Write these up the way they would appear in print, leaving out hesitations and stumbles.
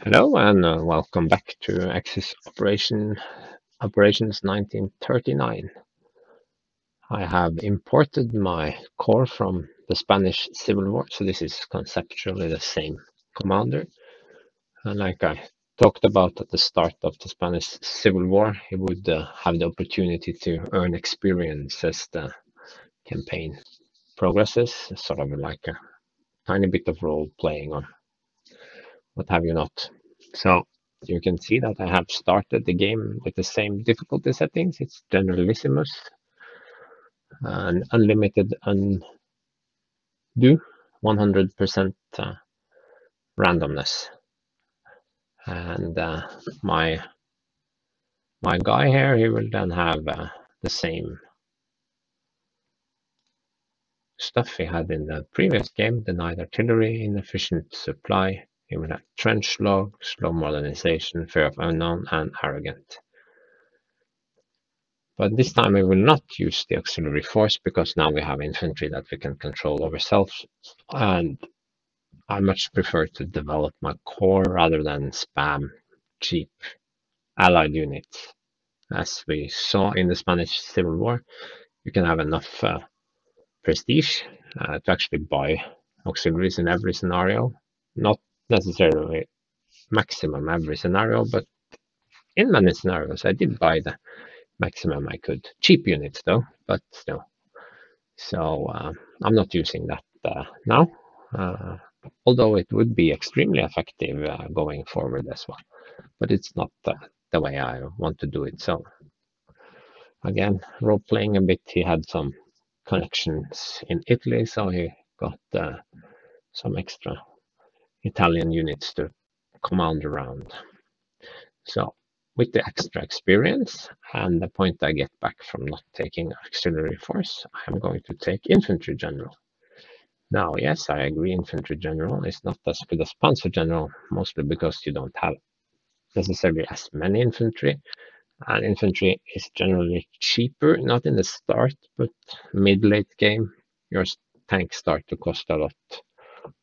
Hello and welcome back to Axis Operations 1939. I have imported my corps from the Spanish Civil War, so this is conceptually the same commander. And like I talked about at the start of the Spanish Civil War, he would have the opportunity to earn experience as the campaign progresses, sort of like a tiny bit of role playing or what have you not. So you can see that I have started the game with the same difficulty settings. It's Generalissimus and unlimited undo, 100% randomness. And my guy here, he will then have the same stuff he had in the previous game: denied artillery, inefficient supply. He will have trench log, slow modernization, fear of unknown, and arrogant. But this time we will not use the auxiliary force because now we have infantry that we can control ourselves. And I much prefer to develop my corps rather than spam cheap allied units. As we saw in the Spanish Civil War, you can have enough prestige to actually buy auxiliaries in every scenario. Not necessarily maximum every scenario, but in many scenarios I did buy the maximum I could. Cheap units though, but still. So I'm not using that now, although it would be extremely effective going forward as well. But it's not the way I want to do it. So again, role playing a bit, he had some connections in Italy, so he got some extra Italian units to command around. So with the extra experience and the point I get back from not taking auxiliary force, I'm going to take Infantry General. Now, yes, I agree, Infantry General is not as good as Panzer General, mostly because you don't have necessarily as many infantry, and infantry is generally cheaper, not in the start, but mid-late game, your tanks start to cost a lot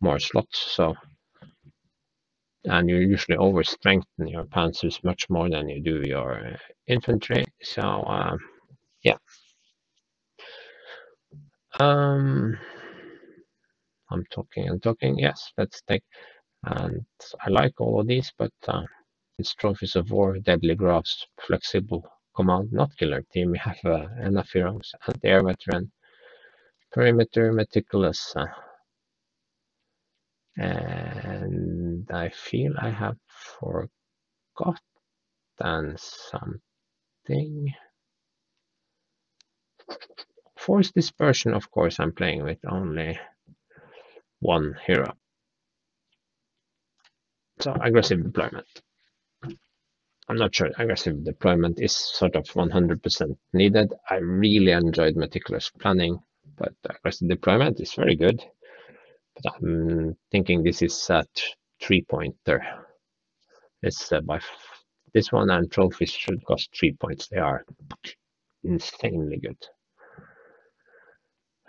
more slots, so and you usually over strengthen your panzers much more than you do your infantry. So yeah, I'm talking. Yes, let's take. And I like all of these, but it's trophies of war, deadly graphs, flexible command, not killer team. We have enough heroes, anti-air veteran, perimeter, meticulous, and I feel I have forgotten something. Force dispersion, of course, I'm playing with only one hero. So aggressive deployment. I'm not sure aggressive deployment is sort of 100% needed. I really enjoyed meticulous planning, but aggressive deployment is very good. But I'm thinking this is a 3-pointer. It's this one and trophies should cost 3 points. They are insanely good.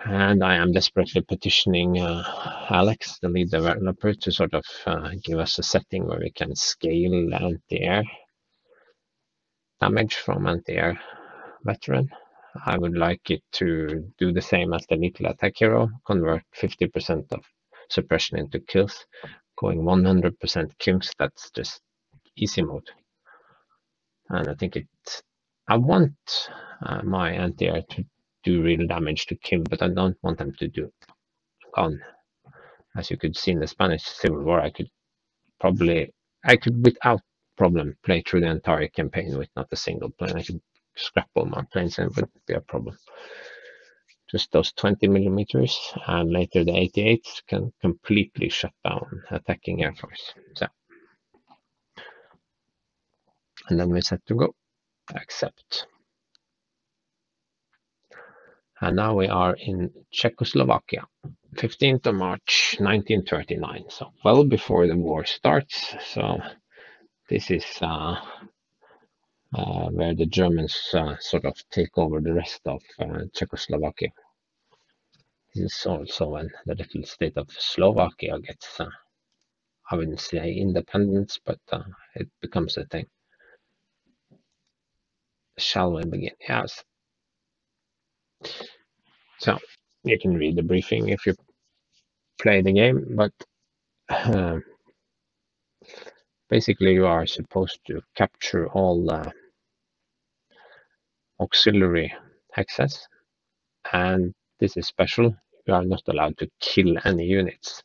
And I am desperately petitioning Alex, the lead developer, to sort of give us a setting where we can scale anti-air damage from anti-air veteran. I would like it to do the same as the lethal attack hero, convert 50% of suppression into kills, going 100% kills. That's just easy mode. And I think I want my anti-air to do real damage to kill, but I don't want them to do gun. As you could see in the Spanish Civil War, I could without problem play through the entire campaign with not a single plane. I could scrap all my planes and it wouldn't be a problem. Just those 20 millimeters, and later the 88s can completely shut down attacking air force. So, and then we're set to go. Accept. And now we are in Czechoslovakia, 15th of March 1939. So well before the war starts. So this is where the Germans sort of take over the rest of Czechoslovakia. This is also when the little state of Slovakia gets I wouldn't say independence, but it becomes a thing. Shall we begin? Yes. So you can read the briefing if you play the game, but basically you are supposed to capture all auxiliary hexes, and this is special. You are not allowed to kill any units.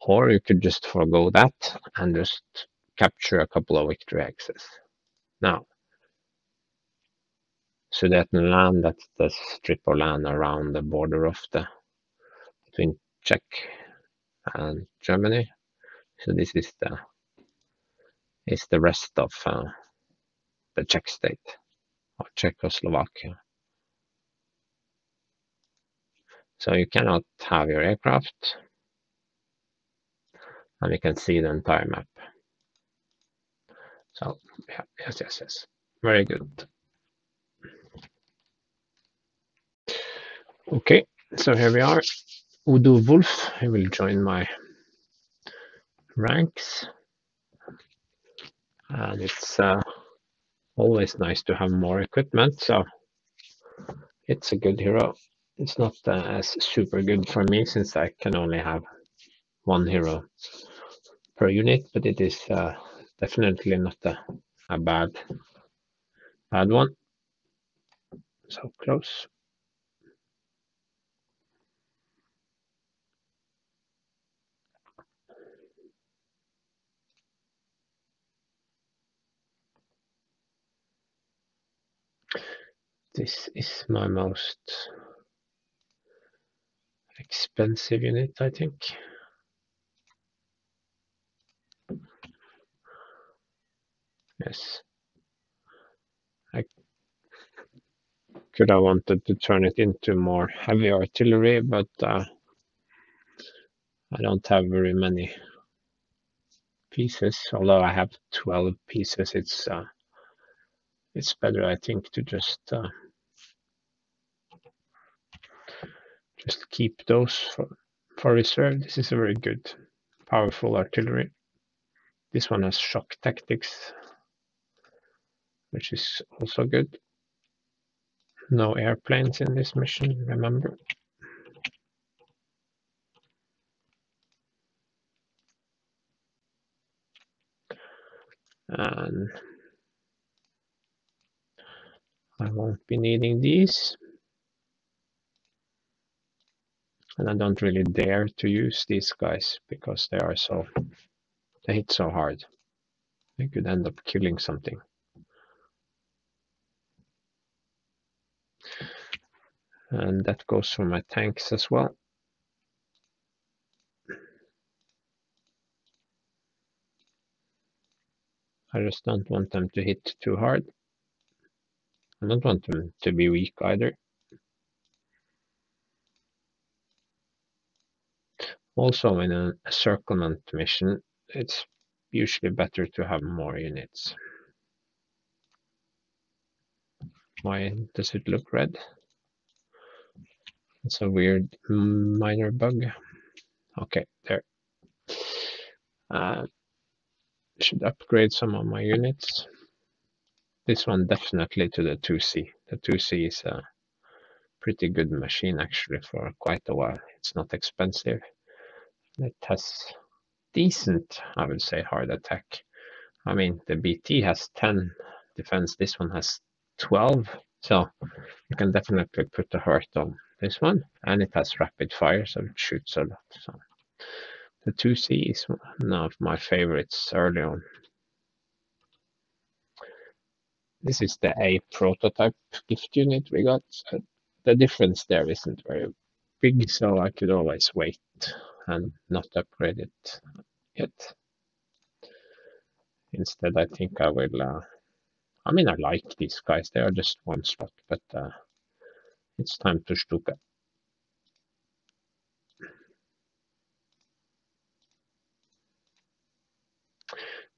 Or you could just forego that and just capture a couple of victory hexes. Now, Sudetenland, that's the strip of land around the border of between Czech and Germany. So this is the rest of the Czech state, or Czechoslovakia. So you cannot have your aircraft, and you can see the entire map. So yeah, yes, very good. Okay, so here we are. Udo Wolf, he will join my ranks, and it's always nice to have more equipment, so it's a good hero. It's not as super good for me since I can only have one hero per unit, but it is definitely not a bad one. So close. This is my most expensive unit, I think. Yes. I could have wanted to turn it into more heavy artillery, but I don't have very many pieces. Although I have 12 pieces, it's better, I think, to just keep those for reserve. This is a very good, powerful artillery. This one has shock tactics, which is also good. No airplanes in this mission, remember. And I won't be needing these. And I don't really dare to use these guys because they hit so hard. They could end up killing something. And that goes for my tanks as well. I just don't want them to hit too hard. I don't want them to be weak either. Also, in a circlement mission, it's usually better to have more units. Why does it look red? It's a weird minor bug. Okay, there. Should upgrade some of my units. This one definitely to the 2C. The 2C is a pretty good machine actually for quite a while. It's not expensive. It has decent, I would say, hard attack. I mean, the BT has 10 defense. This one has 12. So you can definitely put a hurt on this one. And it has rapid fire, so it shoots a lot. So the 2C is one of my favorites early on. This is the A prototype gift unit we got. So the difference there isn't very big, so I could always wait and not upgrade it yet. Instead, I think I will. I mean, I like these guys. They are just one slot, but it's time to Stuka.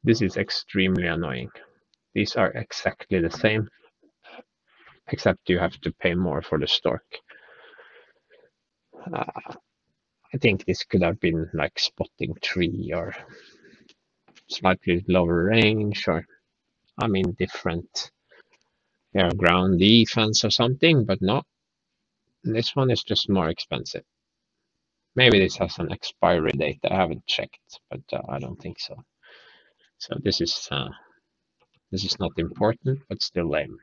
This is extremely annoying. These are exactly the same, except you have to pay more for the stork. I think this could have been like spotting 3 or slightly lower range, or I mean different air ground defense or something, but no, this one is just more expensive. Maybe this has an expiry date. I haven't checked, but I don't think so. So this is not important, but still lame.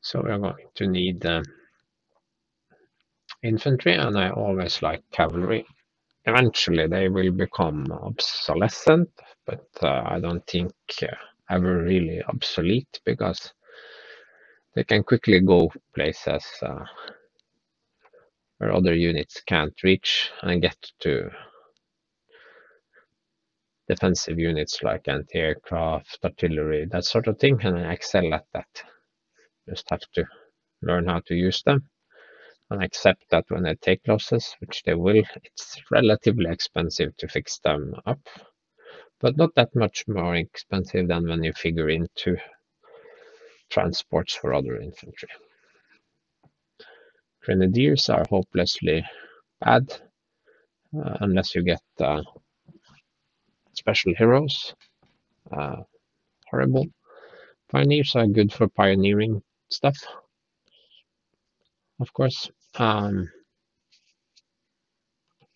So we're going to need infantry, and I always like cavalry. Eventually they will become obsolescent, but I don't think ever really obsolete, because they can quickly go places where other units can't reach and get to defensive units like anti-aircraft, artillery, that sort of thing, and I excel at that. Just have to learn how to use them and accept that when they take losses, which they will, it's relatively expensive to fix them up, but not that much more expensive than when you figure into transports for other infantry. Grenadiers are hopelessly bad unless you get special heroes. Horrible. Pioneers are good for pioneering stuff, of course.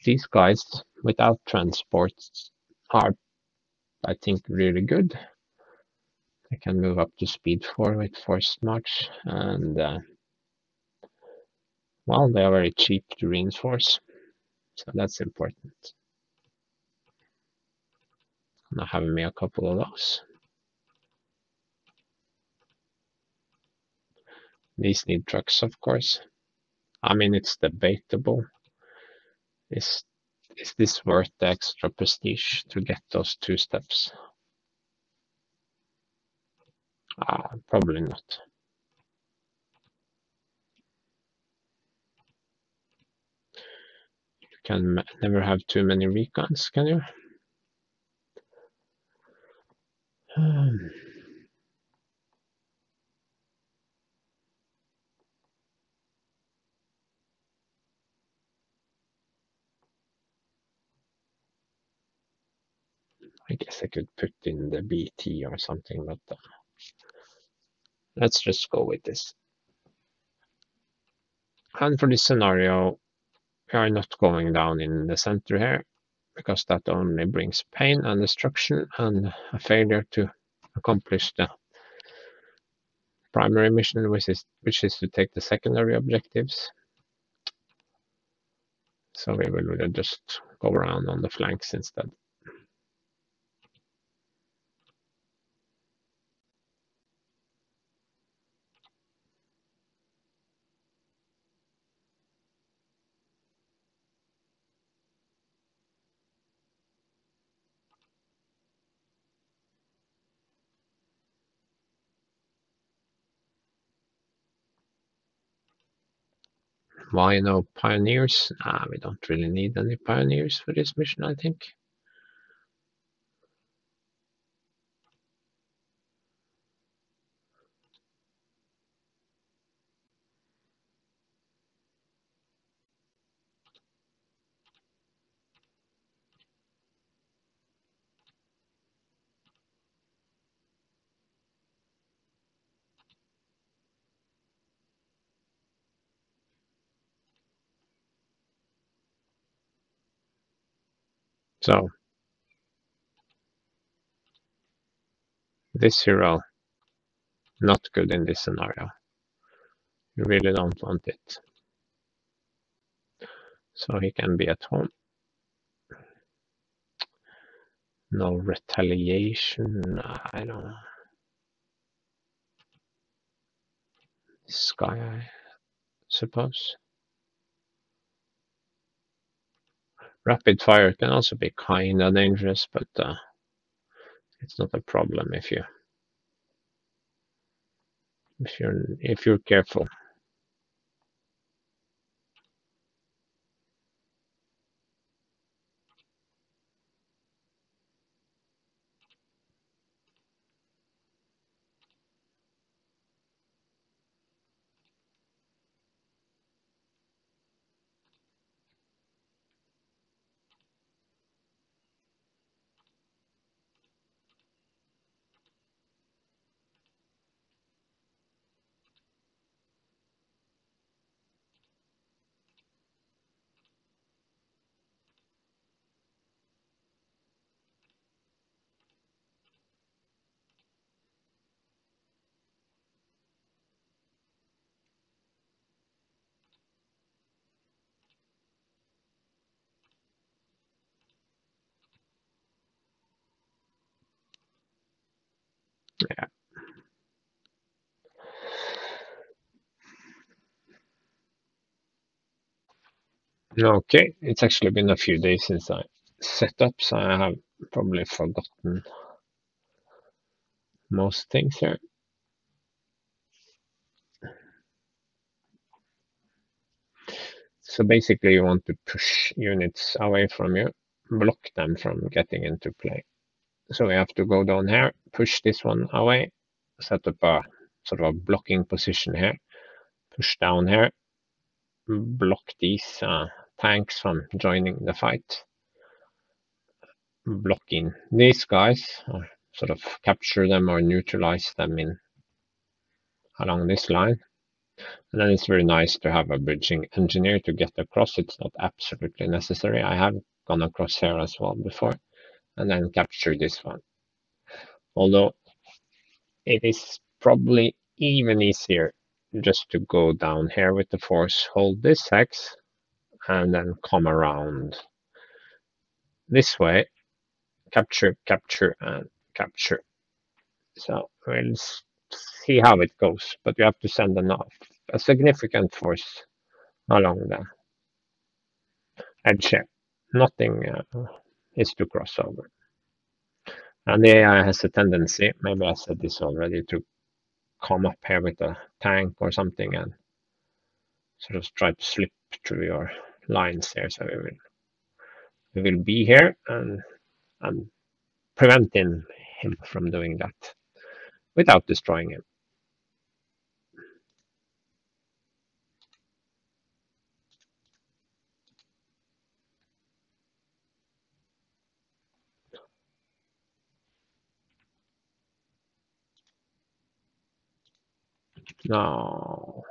These guys without transports are, I think, really good. They can move up to speed 4 with forced march, and well, they are very cheap to reinforce, so that's important. And I have me a couple of those. These need trucks, of course. I mean, it's debatable. Is this worth the extra prestige to get those 2 steps? Probably not. You can never have too many recons, can you? I guess I could put in the BT or something, but let's just go with this. And for this scenario, we are not going down in the center here, because that only brings pain and destruction and a failure to accomplish the primary mission, which is to take the secondary objectives. So we will just go around on the flanks instead. Why no pioneers? We don't really need any pioneers for this mission, I think. So this hero, not good in this scenario. You really don't want it. So he can be at home. No retaliation. I don't know. Sky, I suppose. Rapid fire can also be kinda dangerous, but it's not a problem if you're careful. Okay, it's actually been a few days since I set up, so I have probably forgotten most things here. So basically you want to push units away from you, block them from getting into play. So we have to go down here, push this one away, set up a sort of a blocking position here, push down here, block these tanks from joining the fight, blocking these guys, or sort of capture them or neutralize them in along this line. And then it's very nice to have a bridging engineer to get across. It's not absolutely necessary. I have gone across here as well before, and then capture this one. Although it is probably even easier just to go down here with the force, hold this hex, and then come around this way, capture, capture, and capture. So we'll see how it goes, but you have to send a significant force along the edge here. Nothing is to cross over. And the AI has a tendency, maybe I said this already, to come up here with a tank or something and sort of try to slip through your lines here. So we will be here and preventing him from doing that without destroying him. No.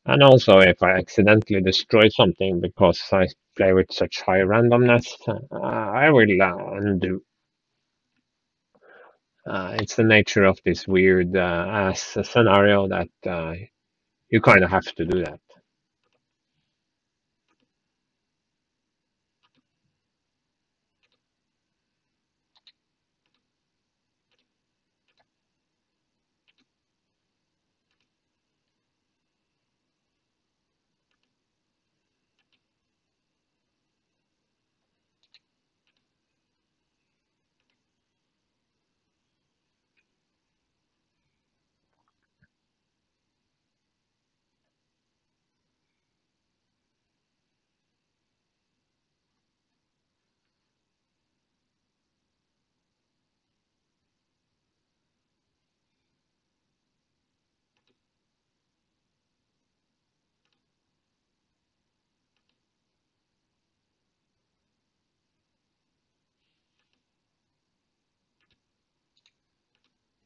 And also, if I accidentally destroy something because I play with such high randomness, I will undo. It's the nature of this weird ass scenario that you kind of have to do that.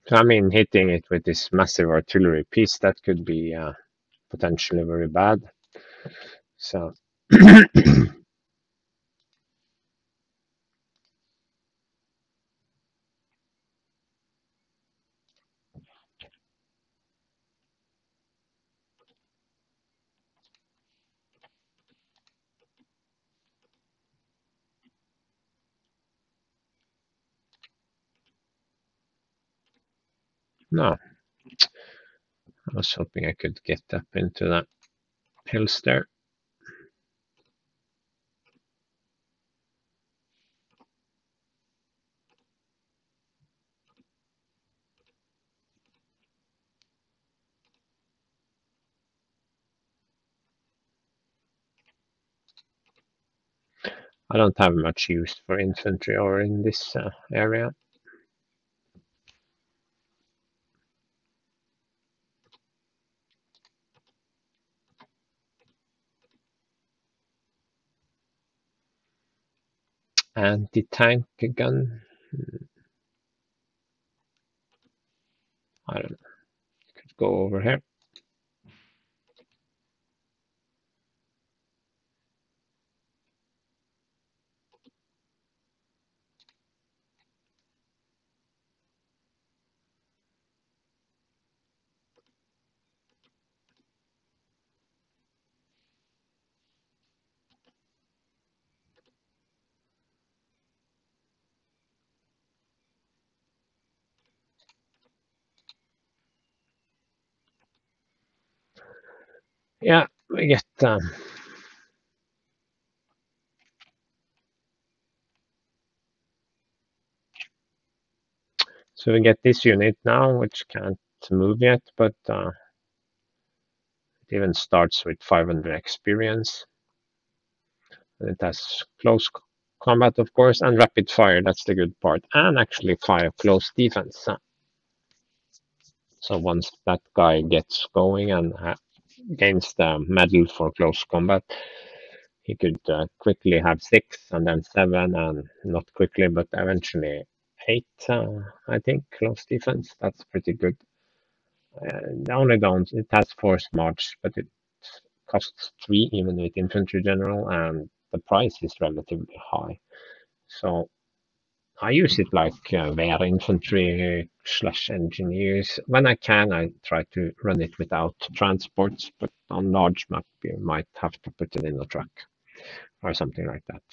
So, I mean, hitting it with this massive artillery piece, that could be potentially very bad. So, no, I was hoping I could get up into that hills there. I don't have much use for infantry over in this area. Anti-tank gun. I don't know. Could go over here. Yeah, we get so we get this unit now, which can't move yet, but it even starts with 500 experience. And it has combat, of course, and rapid fire. That's the good part, and actually fire close defense. So once that guy gets going and gains the medal for close combat, he could quickly have 6 and then 7, and not quickly, but eventually 8. I think close defense. That's pretty good. The only downs, it has force march, but it costs 3 even with infantry general, and the price is relatively high. So I use it like where infantry slash engineers. When I can, I try to run it without transports, but on large map, you might have to put it in a truck or something like that.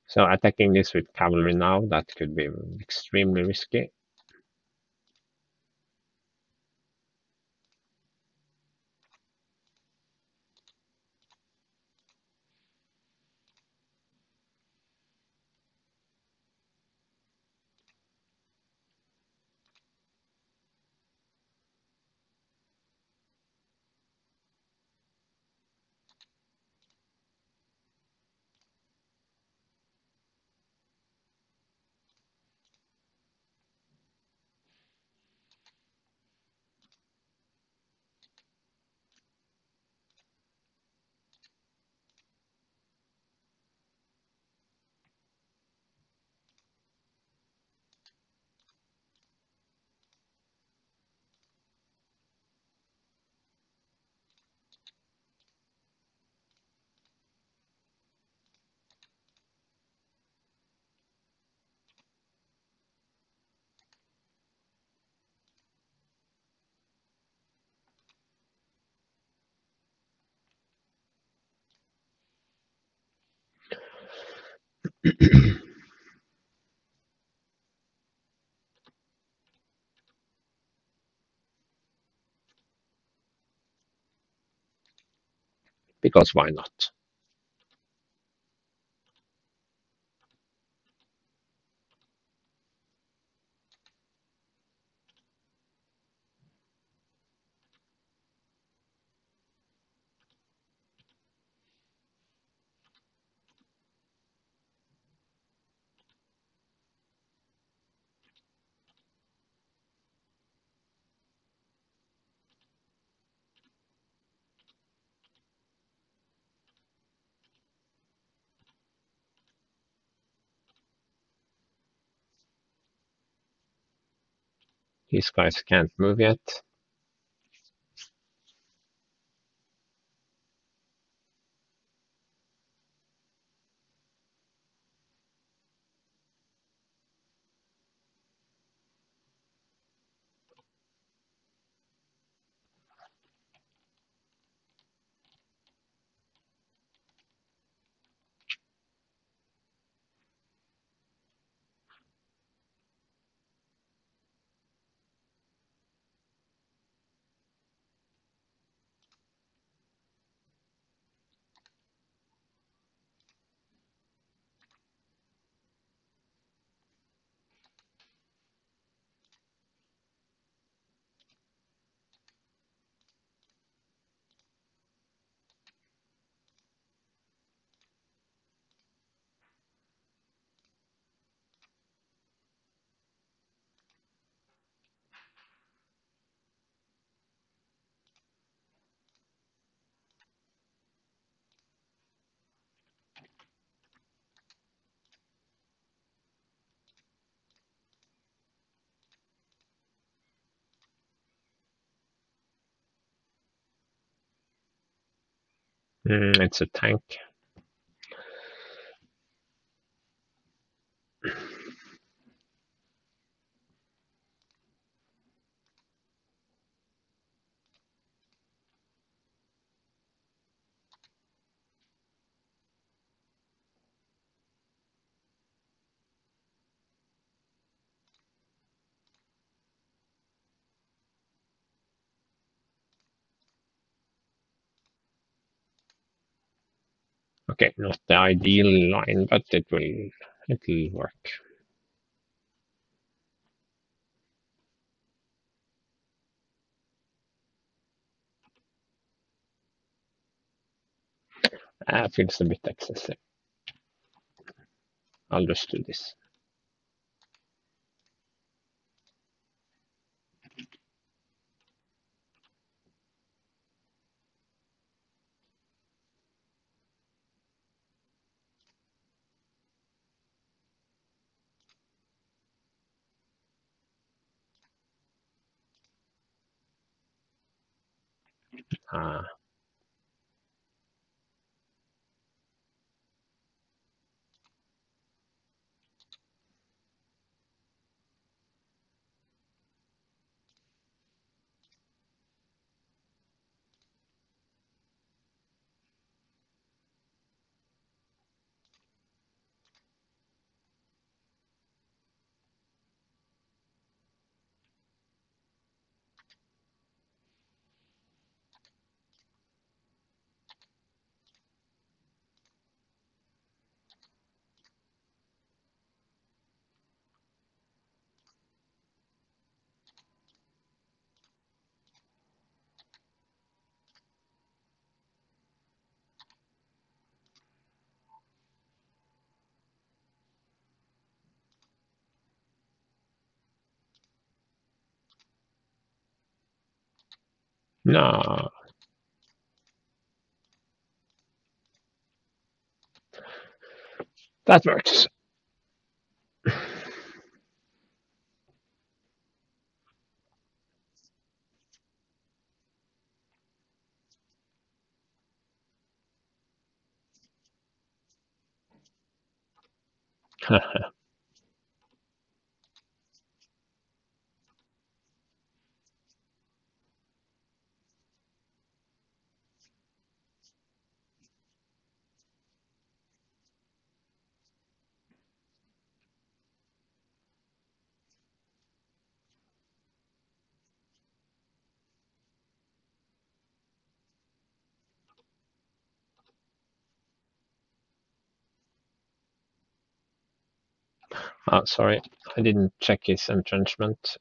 So attacking this with cavalry now, that could be extremely risky. Because why not? These guys can't move yet. It's a tank. Okay, not the ideal line, but it'll work. Feels a bit excessive. I'll just do this. Uh, no, that works. Sorry, I didn't check his entrenchment.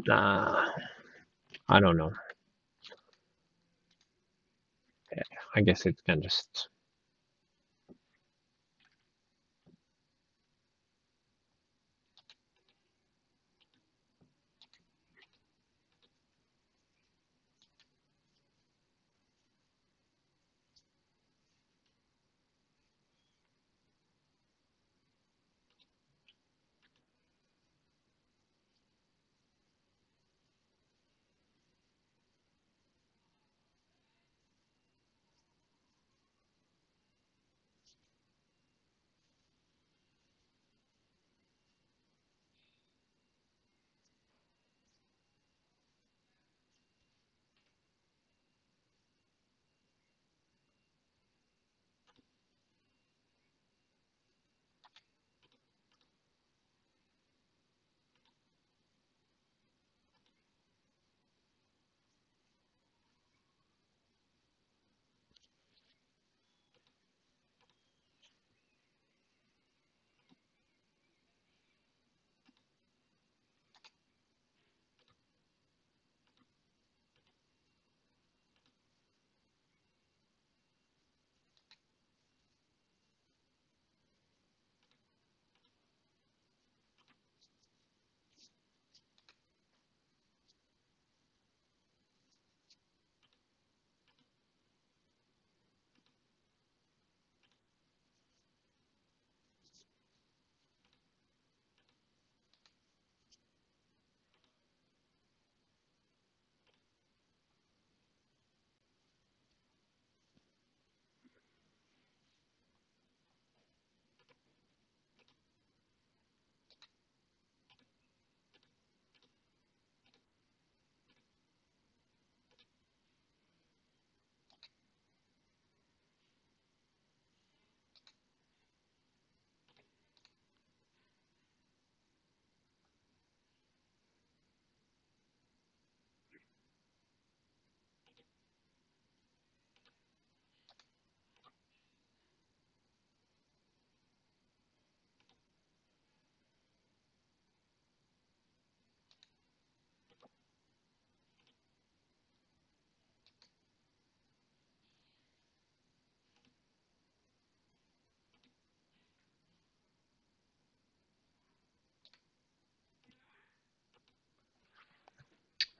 I don't know. I guess it can just.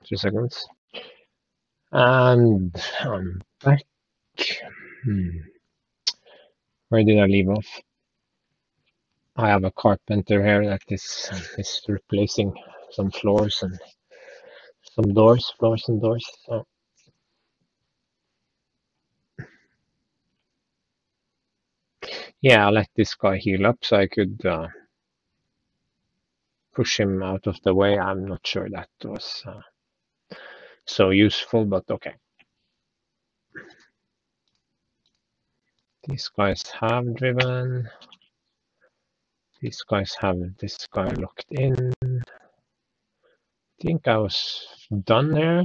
Two seconds. And I'm back. Hmm. Where did I leave off? I have a carpenter here that is replacing some floors and some doors, floors and doors. So yeah, I let this guy heal up so I could push him out of the way. I'm not sure that was so useful, but okay. These guys have driven. These guys have this guy locked in. I think I was done there.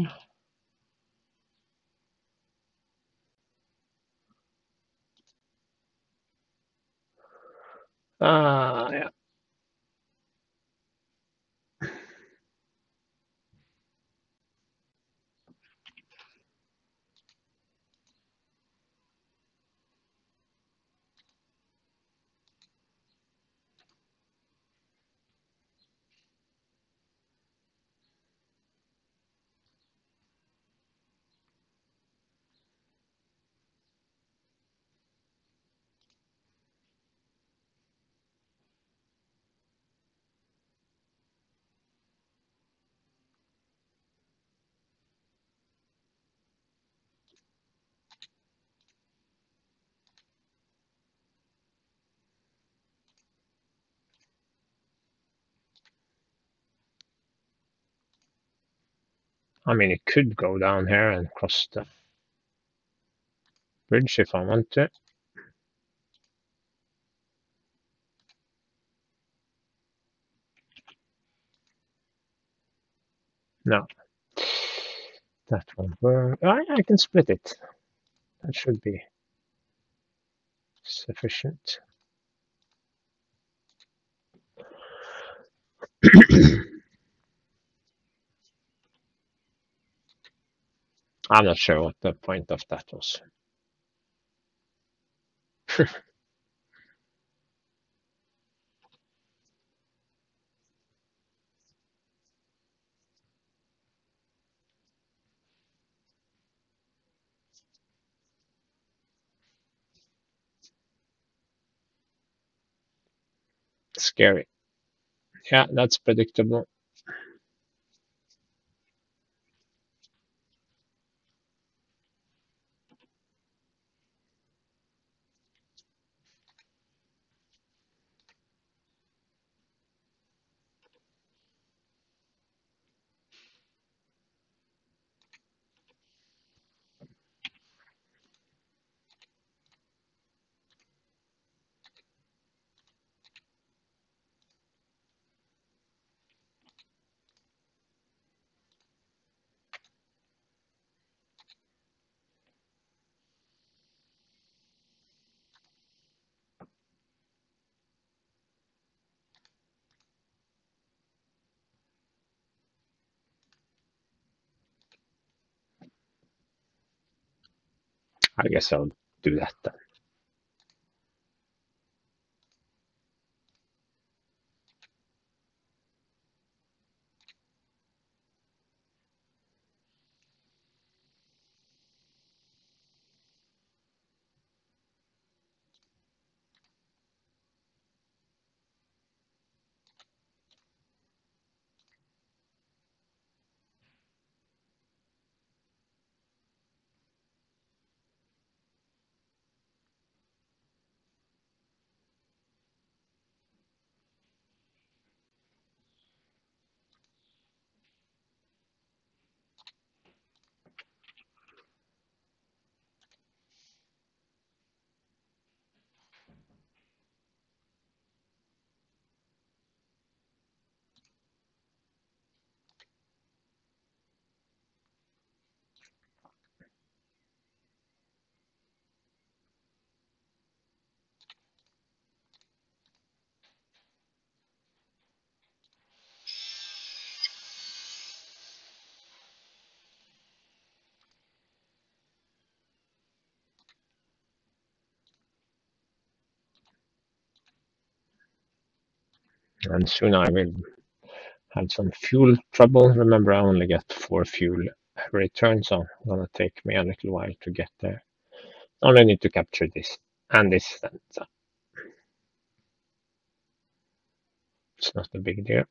Yeah. I mean, it could go down here and cross the bridge if I want to. No, that won't work. I can split it. That should be sufficient. I'm not sure what the point of that was. Scary. Yeah, that's predictable. I guess I'll do that then. And soon I will have some fuel trouble. Remember, I only get 4 fuel every turn, so it's gonna take me a little while to get there. Only need to capture this and this, then, so it's not a big deal.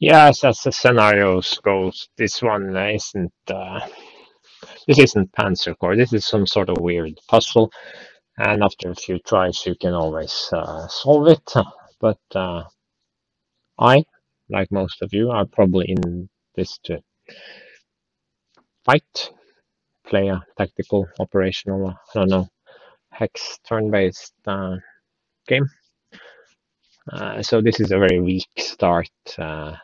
Yes, as the scenarios goes, this one isn't. This isn't Panzer Corps. This is some sort of weird puzzle. And after a few tries, you can always solve it. But I, like most of you, are probably in this to fight, play a tactical, operational, I don't know, hex turn-based game. So this is a very weak start to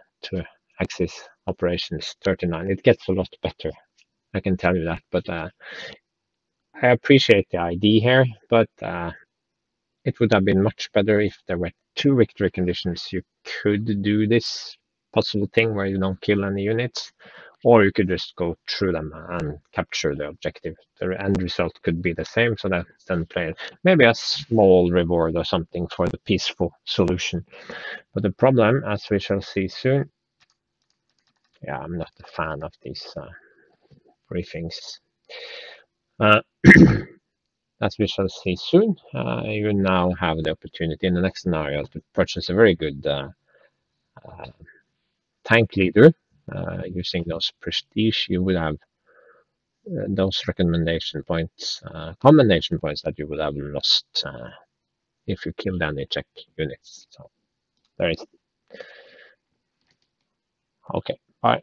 Axis Operations 39. It gets a lot better, I can tell you that. But I appreciate the idea here, but it would have been much better if there were 2 victory conditions. You could do this possible thing where you don't kill any units, or you could just go through them and capture the objective. The end result could be the same, so that then play maybe a small reward or something for the peaceful solution. But the problem, as we shall see soon, yeah, I'm not a fan of these briefings. As we shall see soon, you now have the opportunity in the next scenario to purchase a very good tank leader. Using those prestige, you would have those recommendation points, commendation points that you would have lost if you killed any Czech units. So there is. Okay, bye.